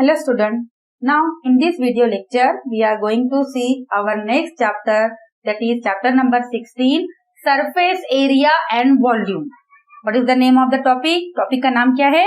Hello student. Now in this video lecture we are going to see our next chapter, that is chapter number 16, surface area and volume. What is the name of the topic? Topic का नाम क्या है?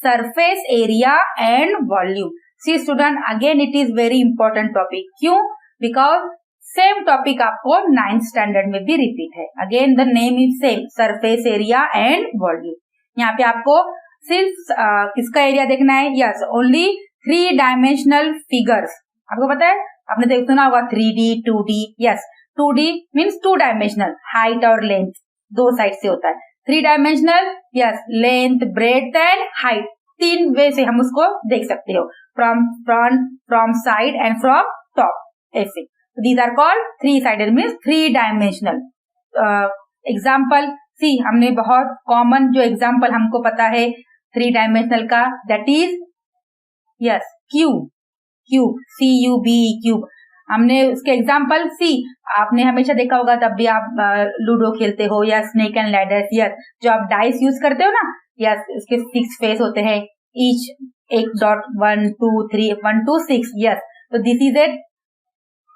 Surface area and volume. See student, again it is very important topic. क्यों? Because same topic आपको 9th standard में भी repeat है. Again the name is same, surface area and volume. यहाँ पे आपको सिर्फ किसका एरिया देखना है? Yes, only 3 dimensional figures. आपको पता है, आपने देख सुना होगा 3D, 2D. Yes, 2D means 2 dimensional, height और लेंथ दो साइड से होता है. 3 dimensional, yes, length, breadth and height, 3 way से हम उसको देख सकते हो, from front, from side and from top. ऐसे these are called 3 sided means 3 dimensional. Example see, हमने बहुत कॉमन जो एग्जाम्पल हमको पता है 3 डायमेंशनल का, that is yes cube. Cube, CUB, cube. हमने उसके एग्जाम्पल सी, आपने हमेशा देखा होगा, तब भी आप लूडो खेलते हो या स्नेक एंड लैडर. यस, जो आप डाइस यूज करते हो ना, यस, उसके 6 फेस होते हैं, ईच एक डॉट 1 2 3 1 2 6. यस, तो this is a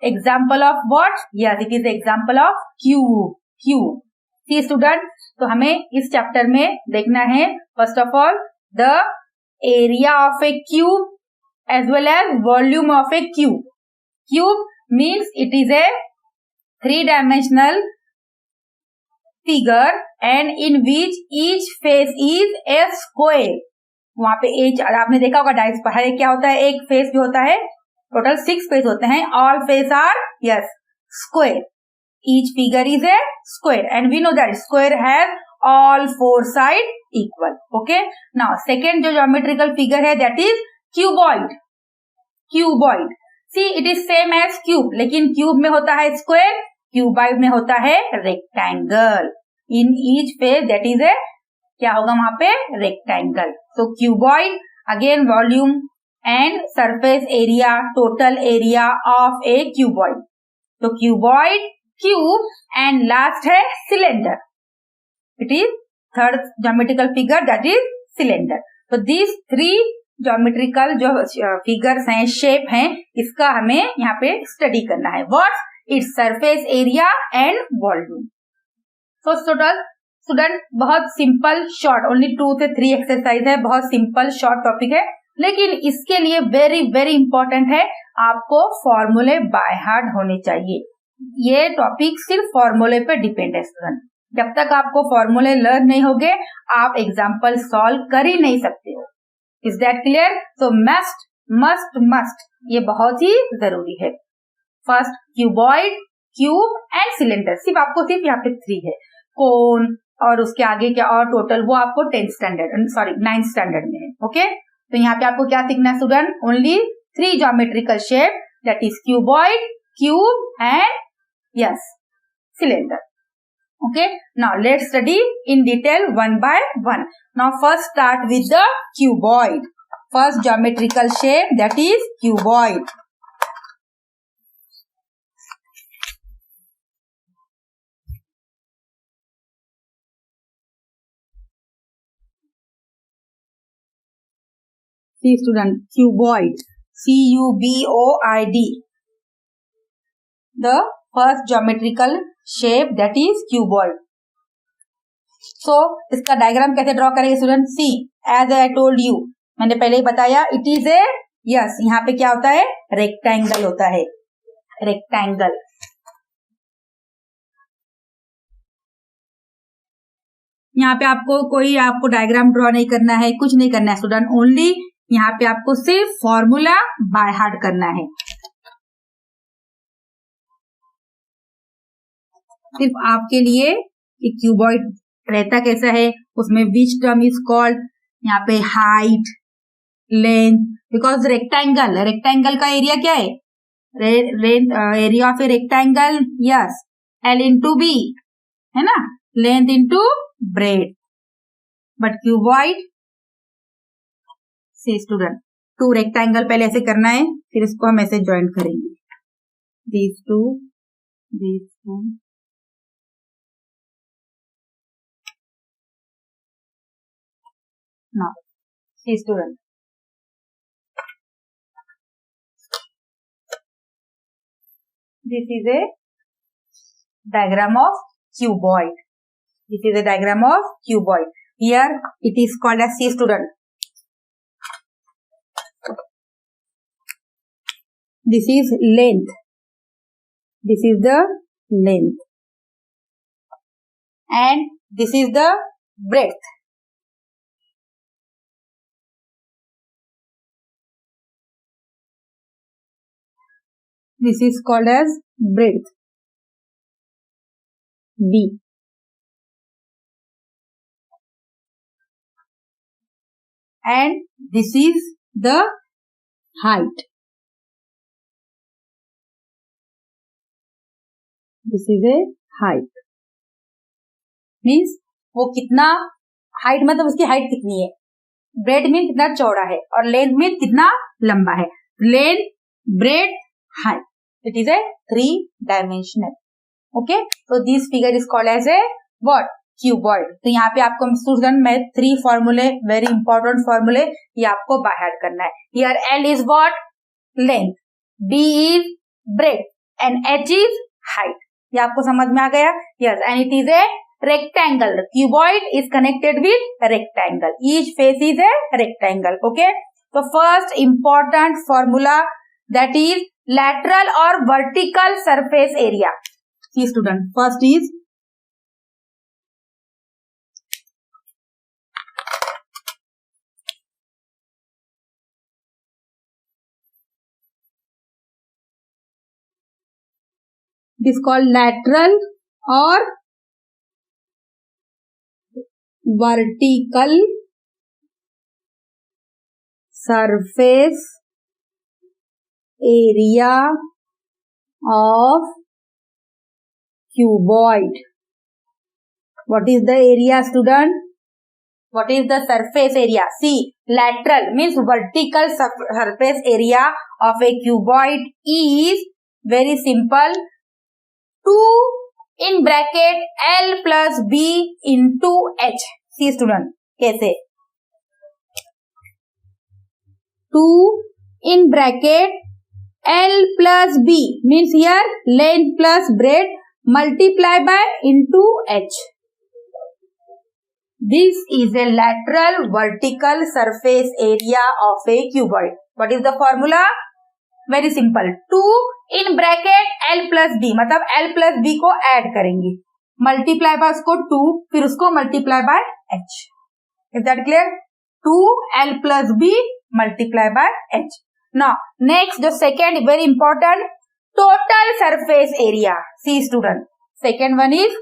example of what? Yes, it is example of cube. Cube. See student, तो हमें इस चैप्टर में देखना है first of all the area of a cube as well as volume of a cube. Cube means it is a 3 dimensional figure and in which each face is a square. वहां पे H आपने देखा होगा dice पर, हर क्या होता है, एक फेस जो होता है, टोटल 6 फेस होते हैं. All face are yes square. Each figure is a square and we know that square has all 4 sides equal. Okay. Now second जो geometrical figure है, that is cuboid. Cuboid. See, it is same as cube, लेकिन cube में होता है square, cuboid में होता है rectangle. In each face that is a क्या होगा वहां पे? rectangle. So cuboid, again volume and surface area, total area of a cuboid. तो cuboid, क्यूब एंड लास्ट है cylinder. It is third geometrical figure, that is cylinder. तो these 3 geometrical जो figures हैं, shape हैं, इसका हमें यहाँ पे स्टडी करना है. What's its surface area and volume. So student, बहुत सिंपल शॉर्ट, ओनली 2 से 3 एक्सरसाइज है, बहुत सिंपल शॉर्ट टॉपिक है, लेकिन इसके लिए वेरी वेरी इंपॉर्टेंट है आपको फॉर्मूले बाय हार्ट होने चाहिए. ये टॉपिक सिर्फ फॉर्मूले पे डिपेंड है स्टूडेंट. जब तक आपको फॉर्मूले लर्न नहीं होंगे, आप एग्जाम्पल सॉल्व कर ही नहीं सकते हो. Is that clear? So must must must, ये बहुत ही जरूरी है. First cuboid, cube and cylinder. सिर्फ आपको सिर्फ यहाँ पे 3 है. कोन और उसके आगे क्या और टोटल, वो आपको 9th स्टैंडर्ड में है. ओके. तो यहाँ पे आपको क्या सीखना है student? Only 3 geometrical shape, that is cuboid, cube and yes cylinder. Okay, now let's study in detail one by one. Now first start with the cuboid. First geometrical shape, that is cuboid. See student, cuboid, CUBOID. The first geometrical shape, that is cuboid. So इसका diagram कैसे draw करेंगे student? See, as I told you, मैंने पहले ही बताया, it is A yes, यहाँ पे क्या होता है? रेक्टेंगल होता है. रेक्टेंगल. यहाँ पे आपको डायग्राम ड्रॉ नहीं करना है, कुछ नहीं करना है स्टूडेंट. ओनली यहाँ पे आपको सिर्फ फॉर्मूला बाय हार्ट करना है. सिर्फ आपके लिए कि क्यूबॉइड रहता कैसा है, उसमें विच टर्म इज कॉल्ड, यहाँ पे हाइट, लेंथ, बिकॉज रेक्टेंगल का एरिया क्या है? Area of a rectangle, yes, L into B है ना, length into breadth. But cuboid, see student, 2 rectangle पहले ऐसे करना है, फिर इसको हम ऐसे ज्वाइंट करेंगे. these two. Now, see student, This is a diagram of cuboid. This is a diagram of cuboid. Here it is called as C student. This is length. This is the length. And this is the breadth. This is called as breadth. B. And this is the height. This is a height. Means वो कितना height मतलब उसकी height कितनी है. Bread mean कितना चौड़ा है और लेंथ मीन कितना लंबा है. Length, breadth, height. It is a 3-dimensional. Okay, तो this figure is called as a what? Cuboid. तो यहाँ पे आपको स्टूडेंट में 3 फॉर्मूले, वेरी इंपॉर्टेंट फॉर्मूले, ये आपको बाय हार्ट करना है. Here L is what? Length, B is breadth and H is height. ये आपको समझ में आ गया? Yes. And it is a rectangle. The cuboid is connected with rectangle. Each face is a rectangle. Okay. So first important formula, that is lateral or vertical surface area. See student, first is it is called lateral or vertical surface area of cuboid. What is the area, student? What is the surface area? See, lateral means vertical surface area of a cuboid is very simple. 2 in bracket L plus B into H. See student, कैसे? 2 in bracket L plus B means here length plus breadth multiply by into H. This is a lateral vertical surface area of a cuboid. What is the formula? Very simple. 2 in bracket L plus B मतलब L plus B को add करेंगे, multiply by उसको 2, फिर उसको multiply by H. Is that clear? 2 L plus B multiply by H. Now next, the second very important, total surface area. See student, second one is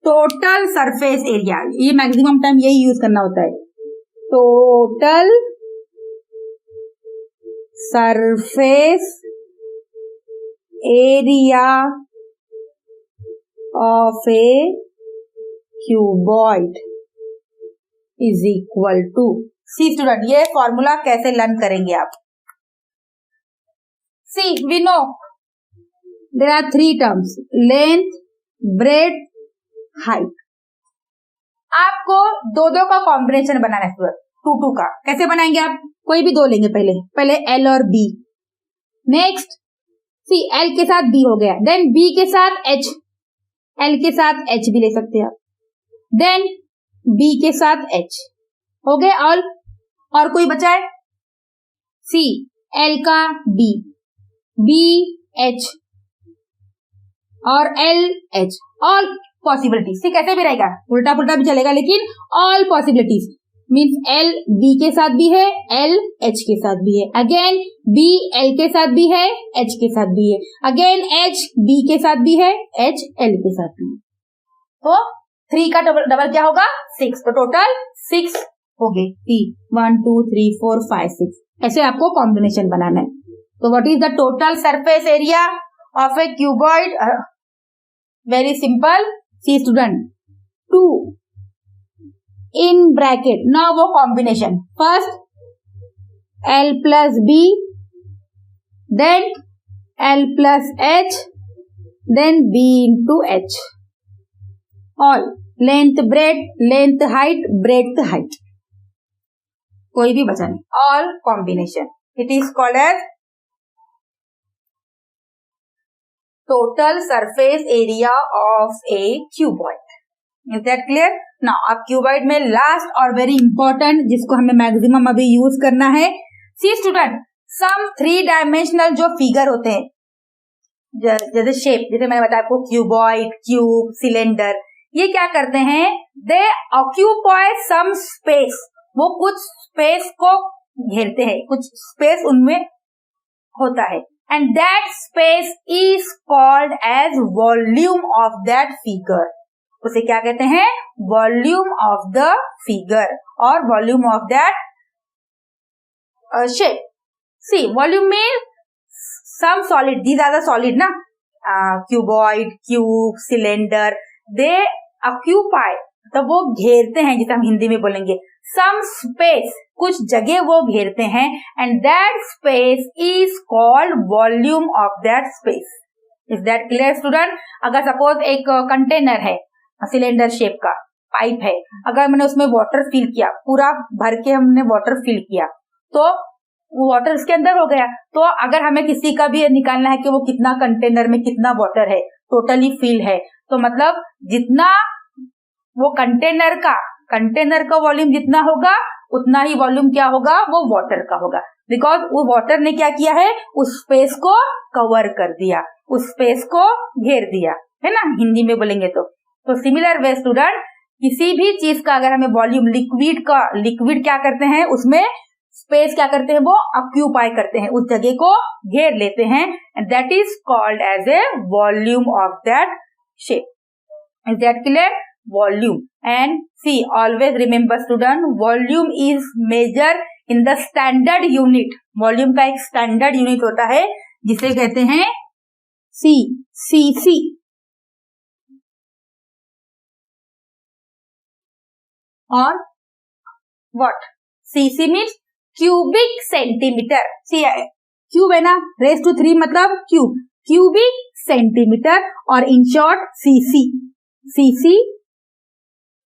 total surface area. ये maximum time यही use करना होता है. Total surface area of a cuboid is equal to. See student, ये formula कैसे learn करेंगे आप? See, we know there are 3 terms: length, breadth, height. आपको दो का कॉम्बिनेशन बनाना है student, 2 का. कैसे बनाएंगे आप? कोई भी 2 लेंगे, पहले L और B. नेक्स्ट सी L के साथ B हो गया, देन B के साथ H, L के साथ H भी ले सकते हैं आप, देन B के साथ H हो गए ऑल. और कोई बचा है? सी L का B, B H और L H, ऑल पॉसिबिलिटीज. ठीक, कैसे भी रहेगा, उल्टा पुल्टा भी चलेगा, लेकिन all possibilities means L B के साथ भी है, L H के साथ भी है, अगेन B L के साथ भी है, H के साथ भी है, अगेन H B के साथ भी है, H L के साथ भी है. तो 3 का डबल क्या होगा? 6. तो टोटल 6 हो गए. 1 2 3 4 5 6. ऐसे आपको कॉम्बिनेशन बनाना है. तो what is the total surface area of a cuboid? Very simple. See student, 2 in bracket, now वो combination, first L plus B, then L plus H, then B into H, all length breadth, length height, breadth height, कोई भी बचा नहीं, all combination. It is called as total surface area of a cuboid. Is that clear? Now अब cuboid में last और very important जिसको हमें maximum अभी यूज करना है, सी स्टूडेंट, सम 3 डायमेंशनल जो फिगर होते हैं, जैसे शेप, जैसे मैंने बताया आपको क्यूबॉइड, क्यूब, सिलेंडर, ये क्या करते हैं, दे ऑक्यूपाई सम स्पेस, वो कुछ स्पेस को घेरते हैं, कुछ स्पेस उनमें होता है, and that space is called as volume of that figure. उसे क्या कहते हैं, वॉल्यूम ऑफ द फिगर और volume of that shape. See volume में some solid, these are the solid ना, cuboid, cube, cylinder, they occupy, तो वो घेरते हैं, जिसे हम हिंदी में बोलेंगे सम स्पेस, कुछ जगह वो घेरते हैं, and that space is called volume of that space. Is that clear student? अगर सपोज एक कंटेनर है, सिलेंडर शेप का पाइप है, अगर मैंने उसमें वाटर फिल किया, पूरा भर के हमने वाटर फिल किया, तो वो वाटर उसके अंदर हो गया। तो अगर हमें किसी का भी निकालना है कि वो कितना कंटेनर में कितना वाटर है, टोटली फिल है, तो मतलब जितना वो कंटेनर का वॉल्यूम जितना होगा, उतना ही वॉल्यूम क्या होगा, वो वाटर का होगा, बिकॉज वो वाटर ने क्या किया है, उस स्पेस को कवर कर दिया, उस स्पेस को घेर दिया, है ना, हिंदी में बोलेंगे तो सिमिलर वे स्टूडेंट, किसी भी चीज का अगर हमें वॉल्यूम, लिक्विड क्या करते हैं, उसमें स्पेस क्या करते हैं, वो ऑक्यूपाई करते हैं, उस जगह को घेर लेते हैं, and that is called as a volume of that shape. Is that clear? Volume, and see always remember student, volume is measure in the standard unit. Volume का एक स्टैंडर्ड यूनिट होता है जिसे कहते हैं सीसी, और what, CC means cubic centimetre. See cube है ना, रेस टू 3 मतलब क्यूब, क्यूबिक सेंटीमीटर, और in short CC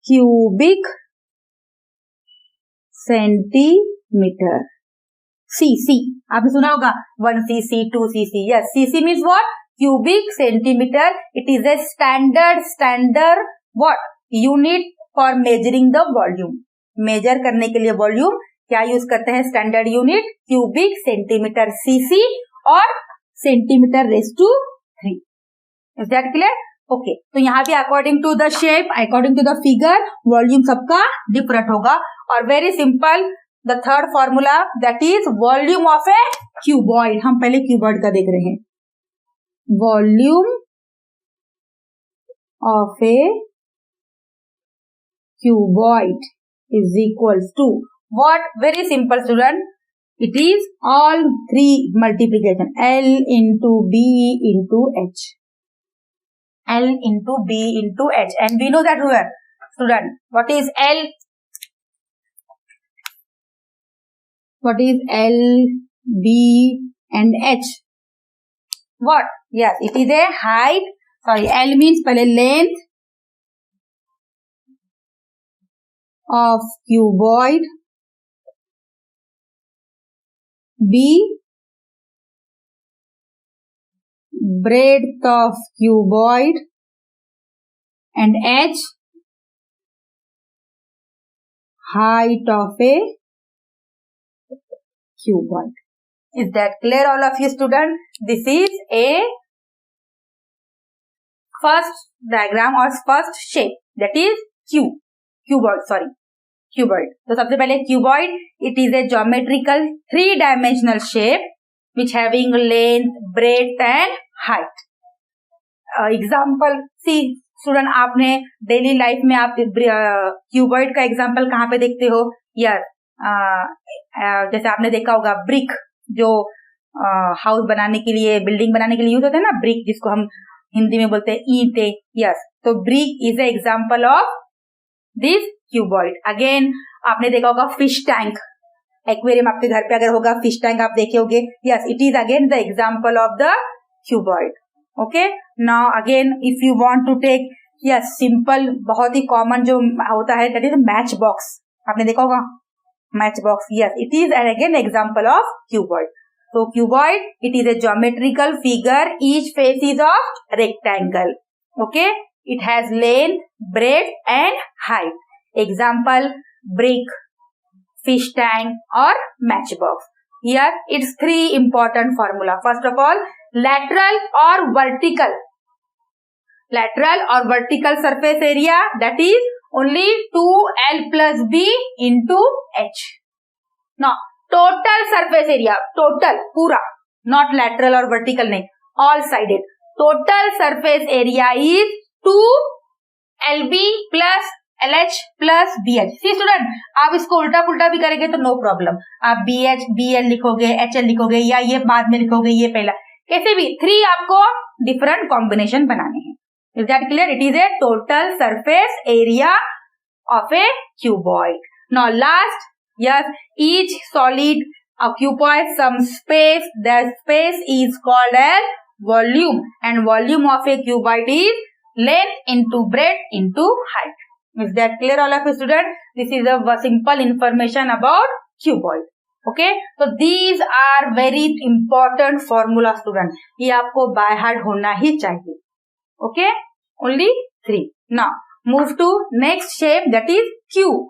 cubic centimetre. CC आपने सुना होगा 1 cc 2 cc, yes, CC means what, cubic centimetre. It is a standard what unit for measuring the volume. Measure करने के लिए वॉल्यूम क्या use करते हैं, standard unit cubic centimetre CC, और centimetre raise to 3। Is that clear? Okay, तो यहाँ पे according to the shape, according to the figure, volume सबका डिफरेंट होगा। और very simple, the third formula that is volume of a cuboid. हम पहले cuboid का देख रहे हैं, volume of A cuboid is equals to what? Very simple student, it is all 3 multiplication, L into B into H, L into B into H, and we know that here student, what is L, what is L, B and H? What? Yes, it is a height, sorry, L means पहले length of cuboid, B breadth of cuboid, and H height of a cuboid. Is that clear all of you student? This is a first diagram or first shape, that is cuboid, sorry, cuboid. तो सबसे पहले cuboid, it is a geometrical 3-dimensional shape which having length, breadth and height. Example, see student, आपने daily life में आप cuboid का example कहाँ पे देखते हो? यस, जैसे आपने देखा होगा ब्रिक, जो हाउस बनाने के लिए, बिल्डिंग बनाने के लिए यूज होता है ना, ब्रिक, जिसको हम हिंदी में बोलते हैं ईंटें। यस, तो brick is a example of this cuboid. Again आपने देखा होगा फिश टैंक, एक्वेरियम आपके घर पे अगर होगा, फिश टैंक आप देखे होगे। Yes, it is again the example of the cuboid. Okay, now again if you want to take, yes, simple, बहुत ही कॉमन जो होता है, दैट इज मैच बॉक्स। आपने देखा होगा matchbox. Yes, it is and again example of cuboid. So cuboid, it is a geometrical figure. Each face is of rectangle. Okay, it has length, breadth and height. Example, brick, fish tank or matchbox. Here it's three important formula. First of all, lateral or vertical. Lateral or vertical surface area, that is only 2L plus B into H. Now, total surface area, total, pura, not lateral or vertical, नहीं, all sided. Total surface area is 2LB plus LH plus BH. See student, आप इसको उल्टा पुल्टा भी करेंगे तो no problem. आप BH, BL लिखोगे, HL लिखोगे या ये बाद में लिखोगे, ये पहला. कैसे भी 3 आपको डिफरेंट कॉम्बिनेशन बनाने हैं. Is that clear? It is a total surface area of a cuboid. Now last, yes, each solid occupies some space. That space is called as volume, and volume of a cuboid is length into breadth into height. Is that clear all of you students? This is a simple information about cuboid. Okay, so these are very important formula student. ये आपको by heart होना ही चाहिए. Okay, only 3. Now move to next shape, that is cube.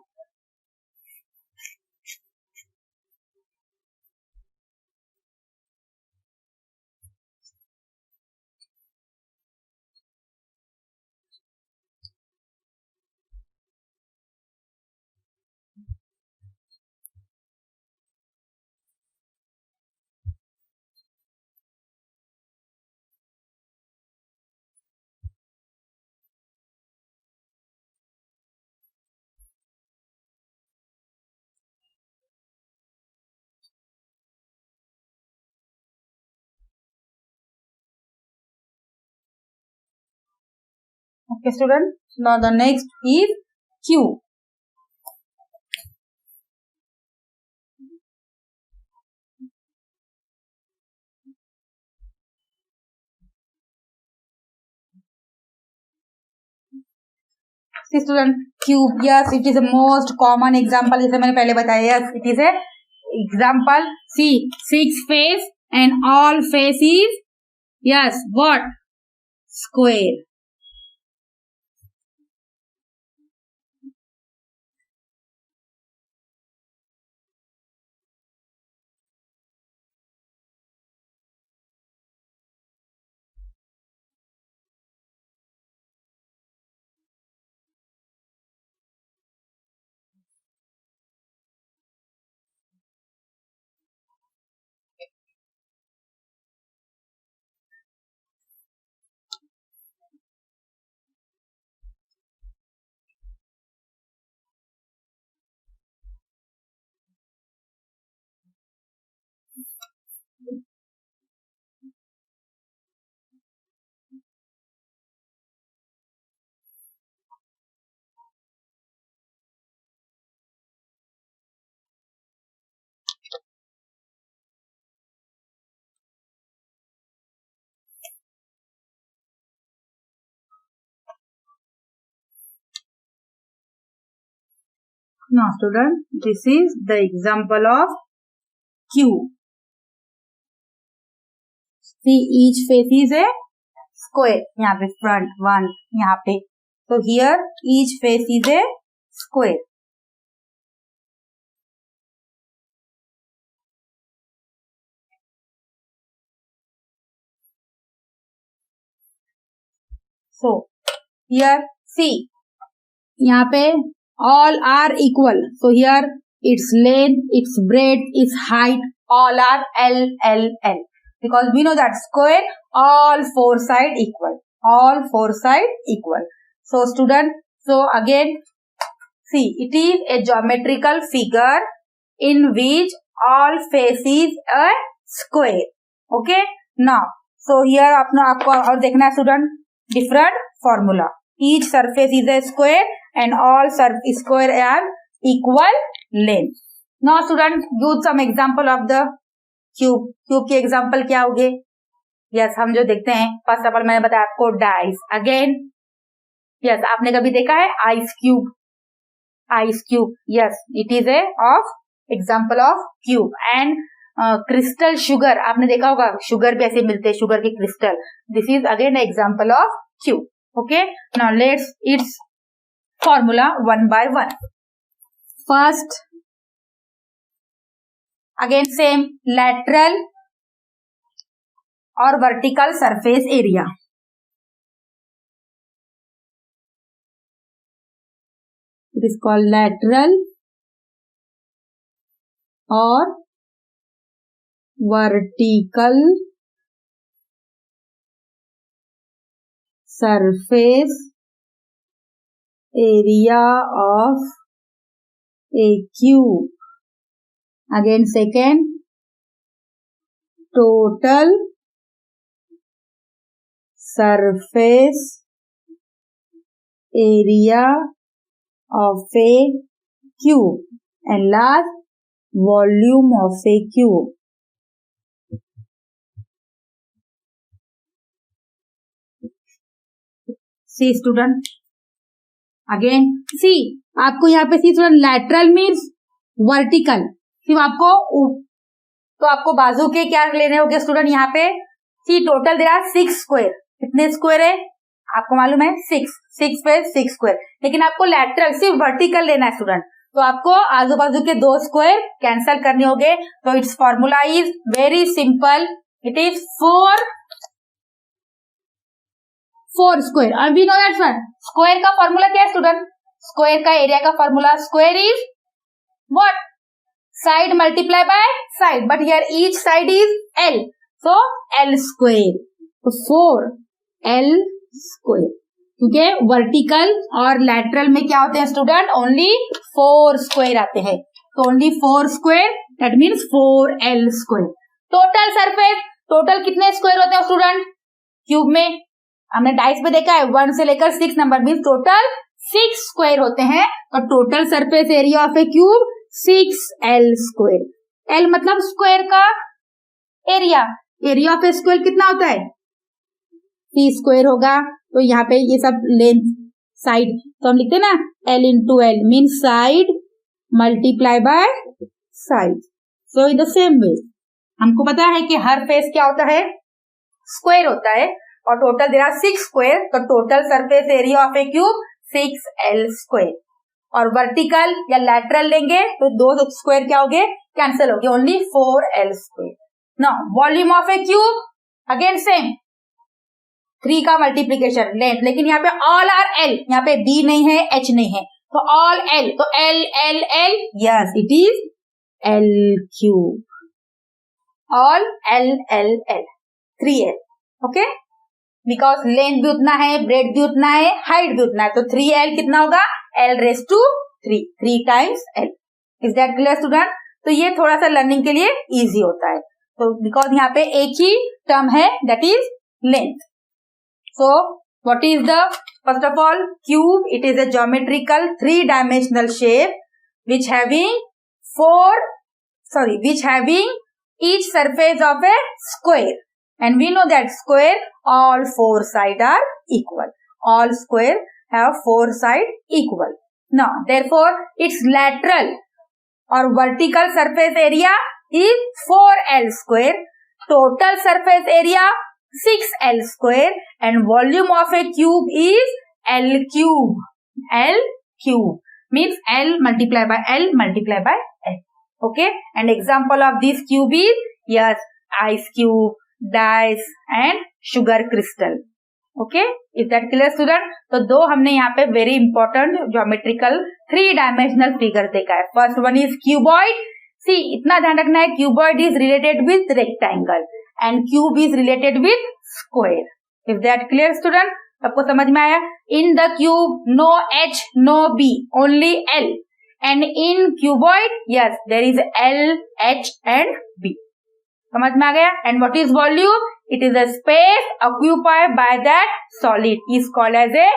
Okay student, now the next is cube. See student, cube, yes, it is the most common example. जैसे मैंने पहले बताया, yes, it is a example. See, 6 face and all face is, yes, what? Square. Now student, this is the example of cube. See, each face is a square. यहाँ पे front 1, यहाँ पे. So here each face is a square. So here see, यहाँ पे all are equal. So here its length, its breadth, its height, all are L, L, L. Because we know that square, all 4 sides equal. All 4 sides equal. So student, so again, see, it is a geometrical figure in which all faces a square. Okay. Now, so here आपको और देखना है student, different formula. Each surface is a square and all square are equal length. Now student, use some example of the cube. Cube के example क्या होंगे? Yes, हम जो देखते हैं, first of all मैंने बताया आपको dice. Again, yes, आपने कभी देखा है ice cube? Ice cube, yes, it is a of example of cube. And crystal sugar, आपने देखा होगा शुगर भी ऐसे मिलते हैं, शुगर के crystal. This is again example of cube. Okay, now let's its formula one by one. First again same, lateral और vertical surface area. It is called lateral और vertical surface area of a cube. Again second, total surface area of a cube. And last, volume of a cube. See student, again see, आपको यहाँ पे see student, lateral means vertical, सिर्फ आपको तो आपको बाजू के क्या लेने होंगे स्टूडेंट. यहाँ पे सी टोटल देयर आर 6 स्क्वायर. कितने स्क्वायर है आपको मालूम है? 6 पे 6 स्क्वायर. लेकिन आपको लैटरल सिर्फ वर्टिकल लेना है स्टूडेंट, तो आपको आजू बाजू के 2 स्क्वायर कैंसल करने होंगे. तो it's formula is very simple. It is 4 square. और वी नो दैट स्क्वायर का फॉर्मूला क्या है स्टूडेंट? स्क्वायर का एरिया का formula, square is what? Side multiply by side, but hear each side is L, so L square. तो 4L square. क्योंकि vertical और lateral में क्या होते हैं स्टूडेंट? ओनली 4 स्क्वायर आते हैं. तो only 4 square, that means 4L square. Total surface, total कितने स्क्वायर होते हैं स्टूडेंट क्यूब में? हमने डाइस पे देखा है 1 से लेकर 6 नंबर मीन्स टोटल 6 स्क्वायर होते हैं. तो total surface area of a cube 6L square. L मतलब स्क्वायर का area. Area of A square कितना होता है? C स्क्वायर होगा. तो यहाँ पे ये सब लेंथ साइड, तो हम लिखते हैं ना L into L means side multiply by side. So in the same way हमको पता है कि हर फेस क्या होता है? स्क्वायर होता है. और टोटल देयर आर 6 स्क्वायर. तो total surface area of a cube 6L square. और वर्टिकल या लैटरल लेंगे तो 2 स्क्वायर क्या होंगे? कैंसिल होंगे. Only 4L square. Now volume of a cube again same, 3 का मल्टीप्लीकेशन लेंथ. लेकिन यहाँ पे ऑल आर L, यहाँ पे B नहीं है, H नहीं है, तो ऑल L. तो L L L, yes it is L cube. All L L L, 3L. Okay, because length भी उतना है, ब्रेड भी उतना है, हाइट भी उतना है. तो 3L कितना होगा? L raise to 3 times L. Is that clear student? तो ये थोड़ा सा लर्निंग के लिए इजी होता है. तो बिकॉज यहाँ पे एक ही टर्म है, that is length. So what is the first of all cube? It is a geometrical 3-dimensional shape which having each surface of a square. And we know that square, all 4 sides are equal. All square have 4 sides equal. Now, therefore, its lateral or vertical surface area is 4L square. Total surface area 6L square. And volume of a cube is L cube. L cube means L multiplied by L multiplied by L. Okay. And example of this cube is, yes, ice cube, dice and sugar crystal. Okay, is that clear student? तो 2 हमने यहाँ पे very important geometrical 3-dimensional figure देखा है. First one is cuboid. See, इतना ध्यान रखना है, cuboid is related with rectangle and cube is related with square. Is that clear student? आपको समझ में आया? In the cube no H no B, only L. And in cuboid yes there is L, H and B. समझ में आ गया? And what is volume? It is a space occupied by that solid is called as a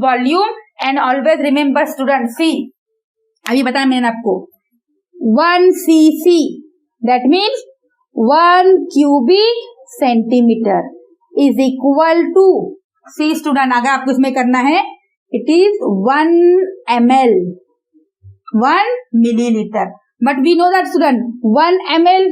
volume. And always remember student, see अभी बताया मैंने आपको 1 cc, that means 1 cubic centimetre is equal to, see student अगर आपको इसमें करना है, it is 1 ml, 1 millilitre. but we know that student 1 ml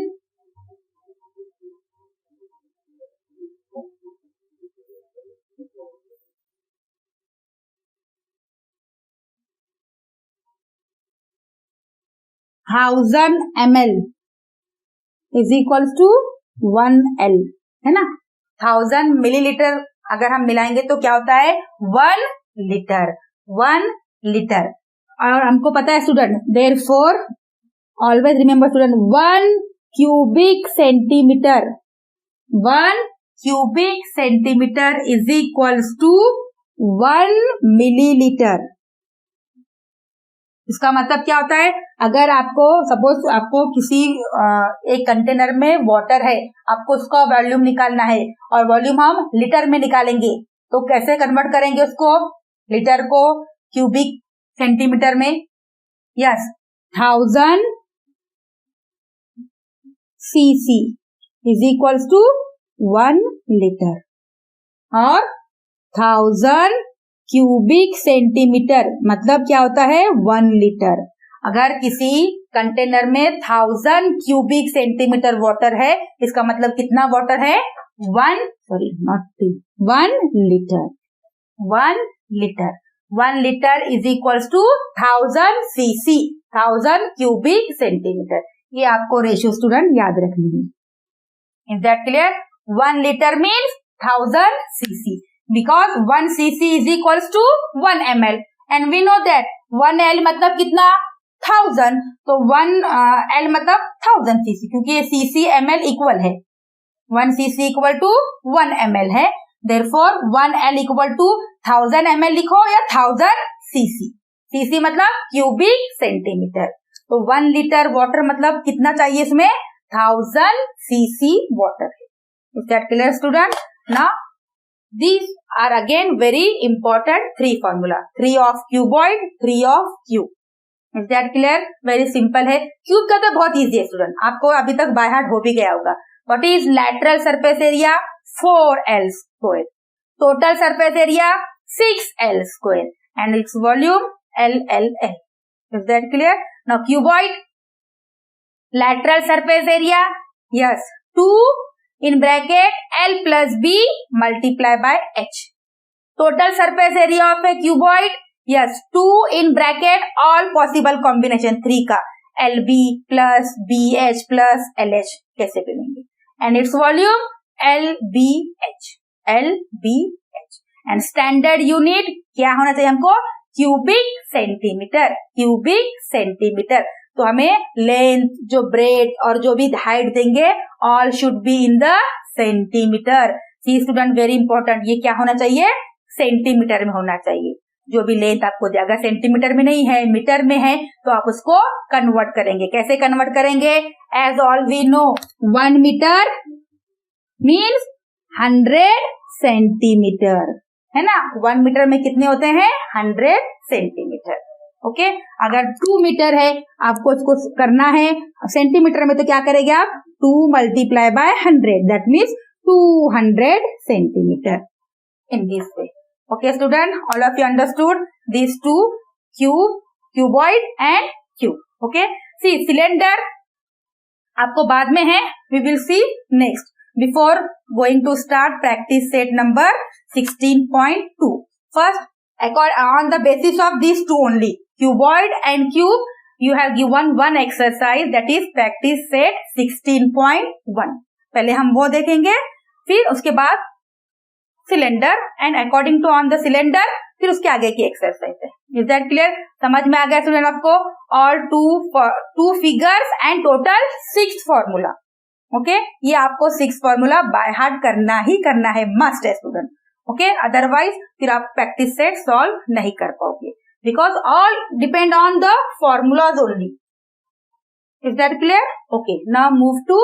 thousand ml is equals to 1 L, है ना. 1000 मिलीलीटर अगर हम मिलाएंगे तो क्या होता है 1 लीटर. 1 लीटर. और हमको पता है student, therefore always remember student 1 cubic centimeter. 1 cubic centimeter is equals to 1 milliliter. इसका मतलब क्या होता है, अगर आपको सपोज आपको किसी एक कंटेनर में वाटर है, आपको उसका वॉल्यूम निकालना है और वॉल्यूम हम लीटर में निकालेंगे, तो कैसे कन्वर्ट करेंगे उसको, लीटर को क्यूबिक सेंटीमीटर में. Yes, 1000 cc is equals to 1 litre और 1000 क्यूबिक सेंटीमीटर मतलब क्या होता है 1 लीटर. अगर किसी कंटेनर में 1000 क्यूबिक सेंटीमीटर वाटर है, इसका मतलब कितना वाटर है 1 litre. 1 litre. 1 litre is equals to 1000 cc, 1000 cubic centimetre. ये आपको रेशियो स्टूडेंट याद रखनी है. Is that clear? 1 litre means 1000 cc. Because 1 cc is equals to 1 ml and we know that 1 L मतलब कितना 1000, तो 1 L मतलब 1000 cc, क्योंकि ये cc ml इक्वल है. 1 cc इक्वल टू 1 ml है. therefore 1 L equal to 1000 ml लिखो या 1000 cc. cc मतलब क्यूबिक सेंटीमीटर. तो 1 लीटर वाटर मतलब कितना चाहिए इसमें 1000 cc वाटर है. Is that clear student? Now these are again very important 3 formula. 3 of cuboid, 3 of cube. Is that clear? Very simple है. क्यूब का तो बहुत इजी है स्टूडेंट, आपको अभी तक बाय हार्ट हो भी गया होगा. What is lateral surface area? 4L square. Total surface area 6L square and its volume LLL. Is that clear? Now cuboid, lateral surface area, yes, 2 in bracket L plus B multiply by H. Total surface area of a cuboid, yes, 2 in bracket all possible combination 3 का LB plus BH plus LH कैसे भी लेंगे. And its volume LBH. LBH. And standard unit क्या होना चाहिए हमको, cubic centimetre. Cubic centimetre. तो हमें लेंथ, जो ब्रेड और जो भी हाइट देंगे, all should be in the centimetre. See student very important, ये क्या होना चाहिए सेंटीमीटर में होना चाहिए. जो भी लेंथ आपको दिया, अगर सेंटीमीटर में नहीं है मीटर में है तो आप उसको कन्वर्ट करेंगे. कैसे कन्वर्ट करेंगे? As all we know 1 metre means 100 centimetre, है ना. 1 मीटर में कितने होते हैं 100 सेंटीमीटर. ओके, अगर 2 मीटर है, आपको इसको करना है सेंटीमीटर में, तो क्या करेंगे आप 2 multiply by 100, that means 200 centimetre. In this way. Okay student, all of you understood this two, cube, cuboid and cube. Okay, see cylinder आपको बाद में है, we will see next. Before going to start practice set number 16.2. First, on the basis of these two only, cuboid and cube, you have given one exercise, that is practice set 16.1. पहले हम वो देखेंगे, फिर उसके बाद cylinder and according to on the cylinder, फिर उसके आगे की एक्सरसाइज है. Is that clear? समझ में आ गया स्टूडेंट आपको? All two figures and total 6 formula. Okay, ये आपको 6 फॉर्मूला बाय हार्ट करना ही करना है, मस्ट है स्टूडेंट. ओके, अदरवाइज फिर आप प्रैक्टिस सेट सॉल्व नहीं कर पाओगे, because all depend on the formulas only. Is that clear? Okay, now move to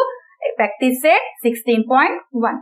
practice set 16.1.